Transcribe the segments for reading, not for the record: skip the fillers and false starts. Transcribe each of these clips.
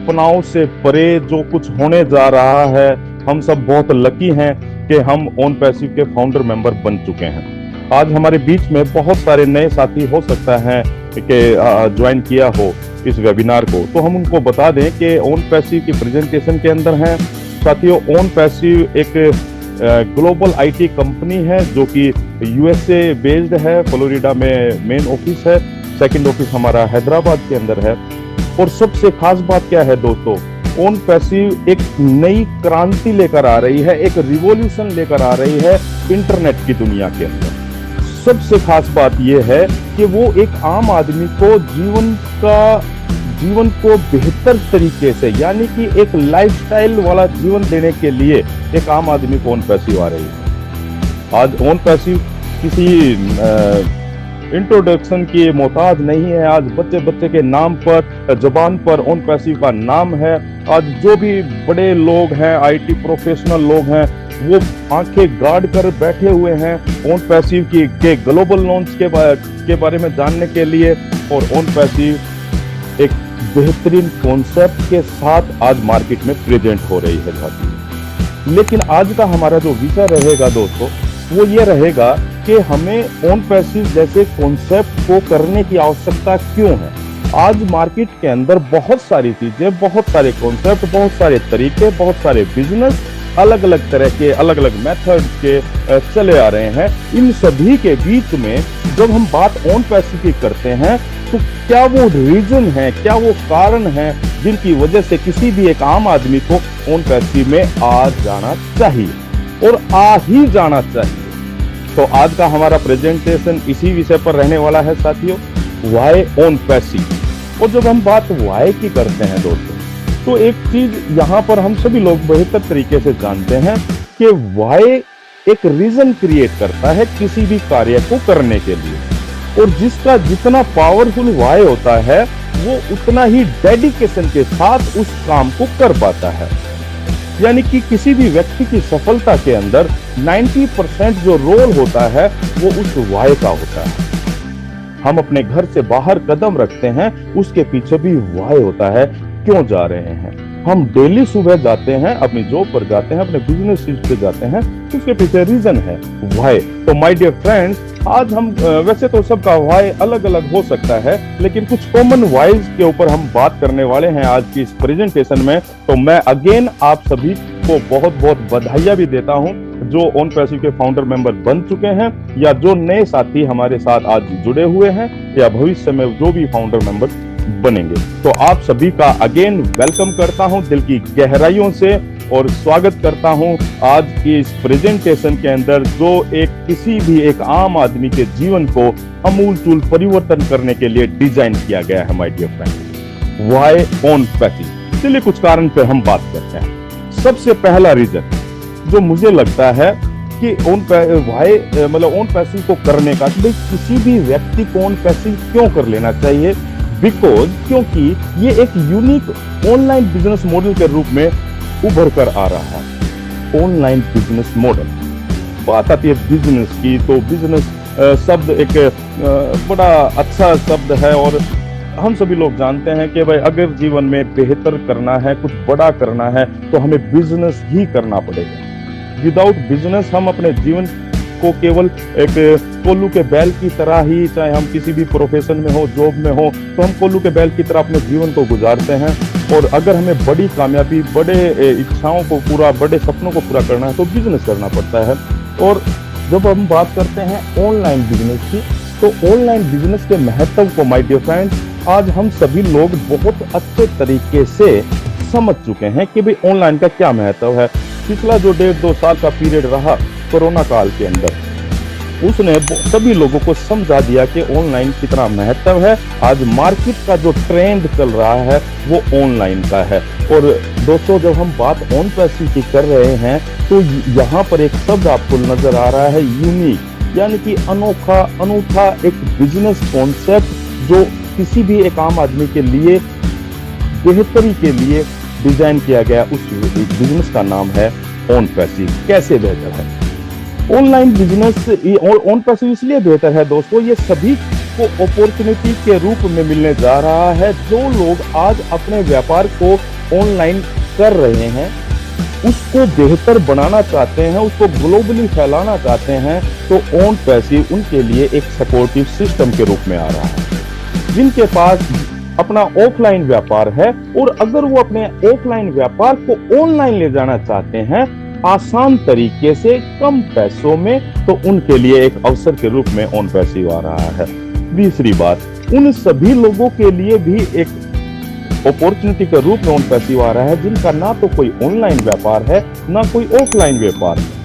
कल्पनाओं से परे जो कुछ होने जा रहा है। हम सब बहुत लकी हैं कि हम ओन पैसिव के फाउंडर मेंबर बन चुके हैं। आज हमारे बीच में बहुत सारे नए साथी हो सकता है कि ज्वाइन किया हो इस वेबिनार को, तो हम उनको बता दें कि ओन पैसिव की प्रेजेंटेशन के अंदर हैं। साथियों, ओन पैसिव एक ग्लोबल आईटी कंपनी है जो कि यूएसए बेस्ड है। फ्लोरिडा में मेन ऑफिस है, सेकंड ऑफिस हमारा हैदराबाद के अंदर है। और सबसे खास बात क्या है दोस्तों, ओन पैसिव एक नई क्रांति लेकर आ रही है, एक रिवॉल्यूशन लेकर आ रही है इंटरनेट की दुनिया के अंदर। सबसे खास बात यह है कि वो एक आम आदमी को जीवन को बेहतर तरीके से, यानी कि एक लाइफस्टाइल वाला जीवन देने के लिए एक आम आदमी को ओन पैसिव आ रही है। आज ओन पैसिव किसी इंट्रोडक्शन की मोहताज नहीं है। आज बच्चे बच्चे के नाम पर, जुबान पर ओन पैसिव का नाम है। आज जो भी बड़े लोग हैं, आईटी प्रोफेशनल लोग हैं, वो आंखें गाड़ कर बैठे हुए हैं ओन पैसिव के ग्लोबल लॉन्च के बारे में जानने के लिए। और ओन पैसिव एक बेहतरीन कॉन्सेप्ट के साथ आज मार्केट में प्रेजेंट हो रही है साथियों। लेकिन आज का हमारा जो विषय रहेगा दोस्तों, वो ये रहेगा कि हमें ओन पैसिव जैसे कॉन्सेप्ट को करने की आवश्यकता क्यों है। आज मार्केट के अंदर बहुत सारी चीजें, बहुत सारे कॉन्सेप्ट, बहुत सारे तरीके, बहुत सारे बिजनेस, अलग अलग तरह के, अलग अलग मेथड के चले आ रहे हैं। इन सभी के बीच में जब हम बात ओन पैसिव की करते हैं, तो क्या वो रीजन है, क्या वो कारण है जिनकी वजह से किसी भी एक आम आदमी को ओन पैसिव में आ जाना चाहिए और आ ही जाना चाहिए। तो आज का हमारा प्रेजेंटेशन इसी विषय पर रहने वाला है साथियों, व्हाई ओन पैसिव। और जब हम बात व्हाई की करते हैं दोस्तों, तो एक चीज यहाँ पर हम सभी लोग बेहतर तरीके से जानते हैं कि व्हाई एक रीजन क्रिएट करता है किसी भी कार्य को करने के लिए। और जिसका जितना पावरफुल व्हाई होता है, वो उतना ही डेडिकेशन के साथ उस काम को कर पाता है। यानी कि किसी भी व्यक्ति की सफलता के अंदर 90% जो रोल होता है वो उस व्हाई का होता है। हम अपने घर से बाहर कदम रखते हैं, उसके पीछे भी व्हाई होता है, क्यों जा रहे हैं। हम डेली सुबह जाते हैं, अपनी जॉब पर जाते हैं, अपने बिजनेस पे जाते हैं, उसके पीछे रीजन है व्हाई। तो माय डियर फ्रेंड्स, आज हम वैसे तो सबका व्हाई अलग अलग हो सकता है, लेकिन कुछ कॉमन व्हाईज के ऊपर हम बात करने वाले हैं आज की इस प्रेजेंटेशन में। तो मैं अगेन आप सभी को बहुत बहुत बधाइयां भी देता हूं जो ओन पैसिव के फाउंडर मेंबर बन चुके हैं, या जो नए साथी हमारे साथ आज जुड़े हुए हैं, या भविष्य में जो भी फाउंडर मेंबर बनेंगे। तो आप सभी का अगेन वेलकम करता हूं दिल की गहराइयों से, और स्वागत करता हूं आज की इस प्रेजेंटेशन के अंदर जो एक किसी भी एक आम आदमी के जीवन को अमूलचूल परिवर्तन करने के लिए डिजाइन किया गया है my dear friend, why own passive. चलिए कुछ कारण पे हम बात करते हैं। सबसे पहला रीजन जो मुझे लगता है कि ओन पैसिव को करने का, कि किसी भी व्यक्ति को ओन पैसिव क्यों कर लेना चाहिए, क्योंकि ये एक यूनिक ऑनलाइन बिजनेस मॉडल के रूप में उभर कर आ रहा है। ऑनलाइन बिजनेस मॉडल, बात आती है बिजनेस की, तो बिजनेस शब्द एक बड़ा अच्छा शब्द है। और हम सभी लोग जानते हैं कि भाई अगर जीवन में बेहतर करना है, कुछ बड़ा करना है, तो हमें बिजनेस ही करना पड़ेगा। विदाउट बिजनेस हम अपने जीवन को केवल एक कोल्लू के बैल की तरह ही, चाहे हम किसी भी प्रोफेशन में हो, जॉब में हो, तो हम कोल्लू के बैल की तरह अपने जीवन को गुजारते हैं। और अगर हमें बड़ी कामयाबी, बड़े इच्छाओं को पूरा, बड़े सपनों को पूरा करना है, तो बिजनेस करना पड़ता है। और जब हम बात करते हैं ऑनलाइन बिजनेस की, तो ऑनलाइन बिजनेस के महत्व को माय डियर फ्रेंड्स आज हम सभी लोग बहुत अच्छे तरीके से समझ चुके हैं कि भाई ऑनलाइन का क्या महत्व है। पिछला जो 1.5-2 साल का पीरियड रहा कोरोना काल के अंदर, उसने सभी लोगों को समझा दिया कि ऑनलाइन कितना महत्व है। आज मार्केट का जो ट्रेंड चल रहा है वो ऑनलाइन का है। और दोस्तों, जब हम बात ओन पैसिव की कर रहे हैं, तो यहाँ पर एक शब्द आपको नजर आ रहा है, यूनिक, यानी कि अनूठा एक बिजनेस कॉन्सेप्ट जो किसी भी एक आम आदमी के लिए बेहतरी के लिए डिजाइन किया गया। उस बिजनेस का नाम है ओन पैसिव। कैसे बेहतर है ऑनलाइन बिजनेस और ओन पैसिव? इसलिए बेहतर है दोस्तों, ये सभी आपको अपॉर्चुनिटी के रूप में मिलने जा रहा है। जो लोग आज अपने व्यापार को ऑनलाइन कर रहे हैं, उसको बेहतर बनाना चाहते हैं, उसको ग्लोबली फैलाना चाहते हैं, तो ओन पैसिव उनके लिए एक सपोर्टिव सिस्टम के रूप में आ रहा है। जिनके पास अपना ऑफलाइन व्यापार है और अगर वो अपने ऑफलाइन व्यापार को ऑनलाइन ले जाना चाहते हैं आसान तरीके से, कम पैसों में, तो उनके लिए एक अवसर के रूप में ओन पैसिव आ रहा है। दूसरी बात, उन सभी लोगों के लिए भी एक अपॉर्चुनिटी के रूप में ओन पैसिव आ रहा है जिनका ना तो कोई ऑनलाइन व्यापार है ना कोई ऑफलाइन व्यापार है।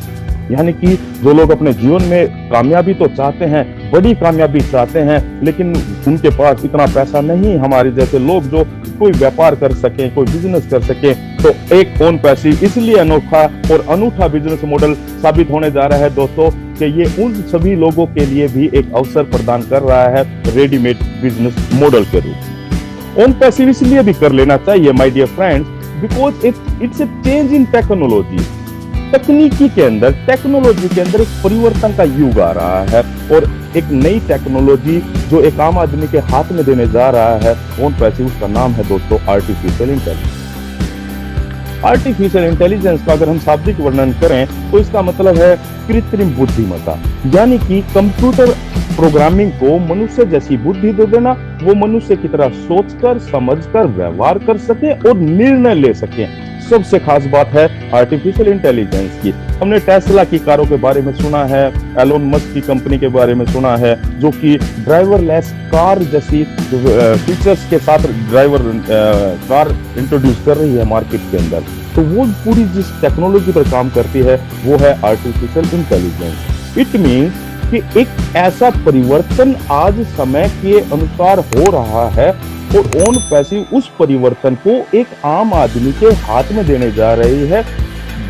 यानी कि जो लोग अपने जीवन में कामयाबी तो चाहते हैं, बड़ी कामयाबी चाहते हैं, लेकिन उनके पास इतना पैसा नहीं, हमारे जैसे लोग जो कोई व्यापार कर सकें, कोई बिजनेस कर सकें, तो एक ओन पैसिव इसलिए अनोखा और अनूठा बिजनेस मॉडल साबित होने जा रहा है दोस्तों कि ये उन सभी लोगों के लिए भी एक अवसर प्रदान कर रहा है रेडीमेड बिजनेस मॉडल के रूप में। ओन पैसिव इसलिए भी कर लेना चाहिए my dear friends, because it's a change in technology. तकनीकी के अंदर, टेक्नोलॉजी के अंदर एक परिवर्तन का युग आ रहा है और एक नई टेक्नोलॉजी जो एक आम आदमी के हाथ में देने जा रहा है ओन पैसिव, उसका नाम है दोस्तों आर्टिफिशियल इंटेलिजेंस। आर्टिफिशियल इंटेलिजेंस का अगर हम शाब्दिक वर्णन करें तो इसका मतलब है कृत्रिम बुद्धिमत्ता, यानी कि कंप्यूटर प्रोग्रामिंग को मनुष्य जैसी बुद्धि दे देना, वो मनुष्य की तरह सोचकर, समझकर, व्यवहार कर सके और निर्णय ले सके। सबसे खास बात है आर्टिफिशियल इंटेलिजेंस की। हमने टेस्ला की कारों के बारे में सुना है, एलोन मस्क की कंपनी के बारे में सुना है, जो कि ड्राइवरलेस कार जैसी फीचर्स के साथ कार इंट्रोड्यूस कर रही है मार्केट के अंदर। तो वो पूरी जिस टेक्नोलॉजी पर काम करती है वो है आर्टिफिशियल इंटेलिजेंस। इट मीन्स कि एक ऐसा परिवर्तन आज समय के अनुसार हो रहा है और ओन पैसिव उस परिवर्तन को एक आम आदमी के हाथ में देने जा रही है।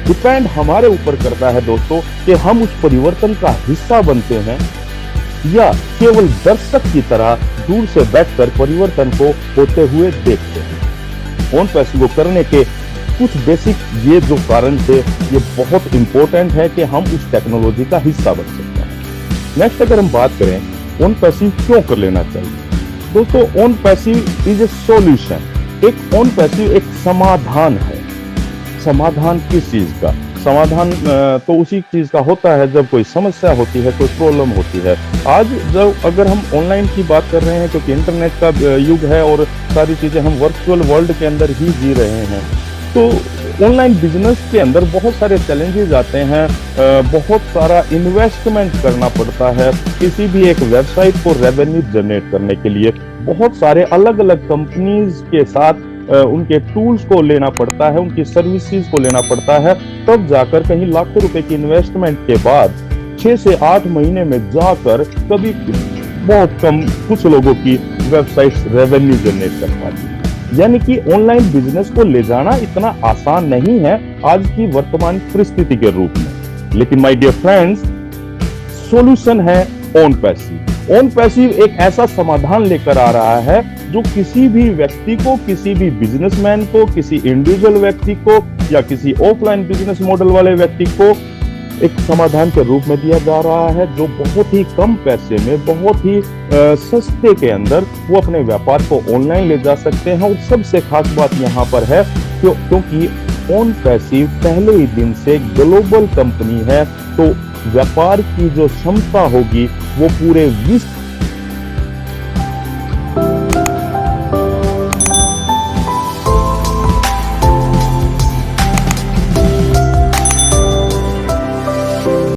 डिपेंड हमारे ऊपर करता है दोस्तों कि हम उस परिवर्तन का हिस्सा बनते हैं या केवल दर्शक की तरह दूर से बैठकर परिवर्तन को होते हुए देखते हैं। ओन पैसिव को करने के कुछ बेसिक ये जो कारण थे, ये बहुत इंपॉर्टेंट है कि हम उस टेक्नोलॉजी का हिस्सा बन सकते हैं। नेक्स्ट अगर हम बात करें ओन पैसिव क्यों कर लेना चाहिए, दोस्तों own passive is a solution. एक ओन पैसिव एक समाधान है। समाधान किस चीज का? समाधान तो उसी चीज का होता है जब कोई समस्या होती है, कोई प्रॉब्लम होती है। आज जब अगर हम ऑनलाइन की बात कर रहे हैं, क्योंकि इंटरनेट का युग है और सारी चीजें हम वर्चुअल वर्ल्ड के अंदर ही जी रहे हैं, तो ऑनलाइन बिजनेस के अंदर बहुत सारे चैलेंजेस आते हैं। बहुत सारा इन्वेस्टमेंट करना पड़ता है किसी भी एक वेबसाइट को रेवेन्यू जनरेट करने के लिए। बहुत सारे अलग अलग कंपनीज के साथ उनके टूल्स को लेना पड़ता है, उनकी सर्विसेज को लेना पड़ता है, तब जाकर कहीं लाखों रुपए की इन्वेस्टमेंट के बाद 6 से 8 महीने में जाकर कभी बहुत कम कुछ लोगों की वेबसाइट्स रेवेन्यू जनरेट कर पाती है। यानी कि ऑनलाइन बिजनेस को ले जाना इतना आसान नहीं है आज की वर्तमान परिस्थिति के रूप में। लेकिन माय डियर फ्रेंड्स, सॉल्यूशन है ओन पैसिव। ओन पैसिव एक ऐसा समाधान लेकर आ रहा है जो किसी भी व्यक्ति को, किसी भी बिजनेसमैन को, किसी इंडिविजुअल व्यक्ति को या किसी ऑफलाइन बिजनेस मॉडल वाले व्यक्ति को एक समाधान के रूप में दिया जा रहा है, जो बहुत ही कम पैसे में, बहुत ही सस्ते के अंदर वो अपने व्यापार को ऑनलाइन ले जा सकते हैं। और सबसे खास बात यहाँ पर है क्योंकि ओन पैसिव पहले ही दिन से ग्लोबल कंपनी है, तो व्यापार की जो क्षमता होगी वो पूरे विश्व